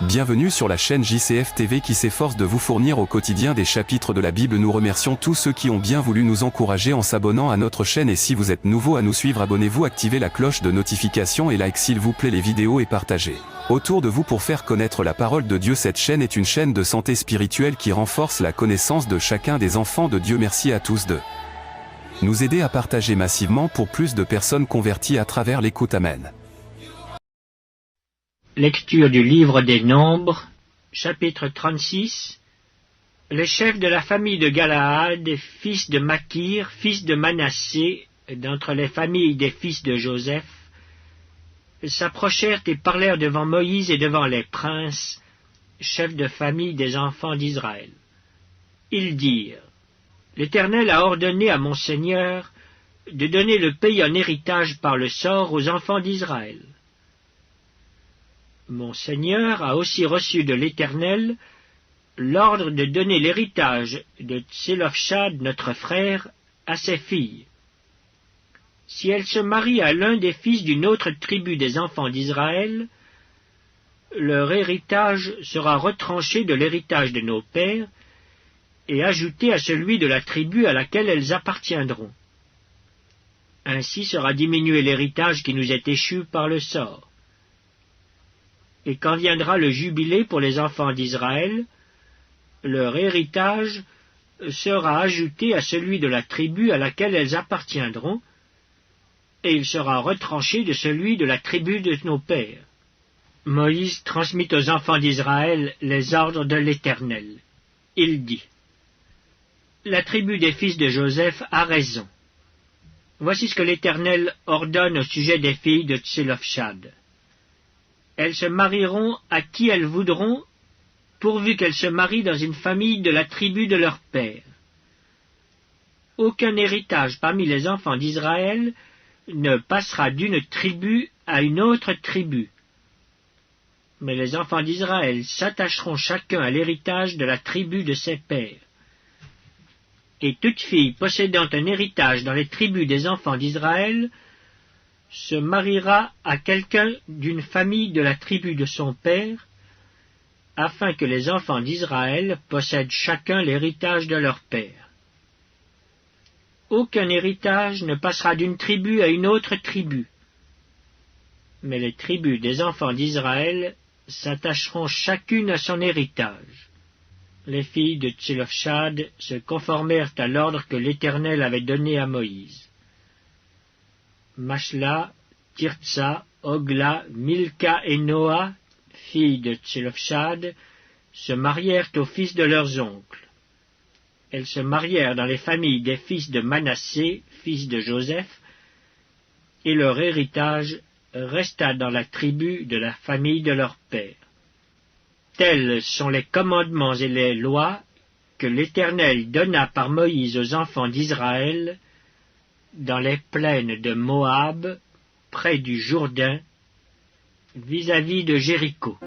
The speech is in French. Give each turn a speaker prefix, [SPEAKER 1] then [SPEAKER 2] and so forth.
[SPEAKER 1] Bienvenue sur la chaîne JCF TV qui s'efforce de vous fournir au quotidien des chapitres de la Bible. Nous remercions tous ceux qui ont bien voulu nous encourager en s'abonnant à notre chaîne, et si vous êtes nouveau à nous suivre, abonnez-vous, activez la cloche de notification et like s'il vous plaît les vidéos et partagez autour de vous pour faire connaître la parole de Dieu. Cette chaîne est une chaîne de santé spirituelle qui renforce la connaissance de chacun des enfants de Dieu. Merci à tous de nous aider à partager massivement pour plus de personnes converties à travers l'écoute. Amen.
[SPEAKER 2] Lecture du livre des Nombres, chapitre 36. Les chefs de la famille de Galaad, fils de Makir, fils de Manassé, d'entre les familles des fils de Joseph, s'approchèrent et parlèrent devant Moïse et devant les princes, chefs de famille des enfants d'Israël. Ils dirent: L'Éternel a ordonné à mon Seigneur de donner le pays en héritage par le sort aux enfants d'Israël. Mon Seigneur a aussi reçu de l'Éternel l'ordre de donner l'héritage de Tselophshad, notre frère, à ses filles. Si elle se marie à l'un des fils d'une autre tribu des enfants d'Israël, leur héritage sera retranché de l'héritage de nos pères et ajouté à celui de la tribu à laquelle elles appartiendront. Ainsi sera diminué l'héritage qui nous est échu par le sort. Et quand viendra le jubilé pour les enfants d'Israël, leur héritage sera ajouté à celui de la tribu à laquelle elles appartiendront, et il sera retranché de celui de la tribu de nos pères. Moïse transmit aux enfants d'Israël les ordres de l'Éternel. Il dit: La tribu des fils de Joseph a raison. Voici ce que l'Éternel ordonne au sujet des filles de Tselophshad. Elles se marieront à qui elles voudront, pourvu qu'elles se marient dans une famille de la tribu de leur père. Aucun héritage parmi les enfants d'Israël ne passera d'une tribu à une autre tribu. Mais les enfants d'Israël s'attacheront chacun à l'héritage de la tribu de ses pères. Et toute fille possédant un héritage dans les tribus des enfants d'Israël se mariera à quelqu'un d'une famille de la tribu de son père, afin que les enfants d'Israël possèdent chacun l'héritage de leur père. Aucun héritage ne passera d'une tribu à une autre tribu, mais les tribus des enfants d'Israël s'attacheront chacune à son héritage. Les filles de Tselophshad se conformèrent à l'ordre que l'Éternel avait donné à Moïse. Mashla, Tirtsa, Ogla, Milka et Noa, filles de Tselophshad, se marièrent aux fils de leurs oncles. Elles se marièrent dans les familles des fils de Manassé, fils de Joseph, et leur héritage resta dans la tribu de la famille de leur père. Tels sont les commandements et les lois que l'Éternel donna par Moïse aux enfants d'Israël dans les plaines de Moab, près du Jourdain, vis-à-vis de Jéricho.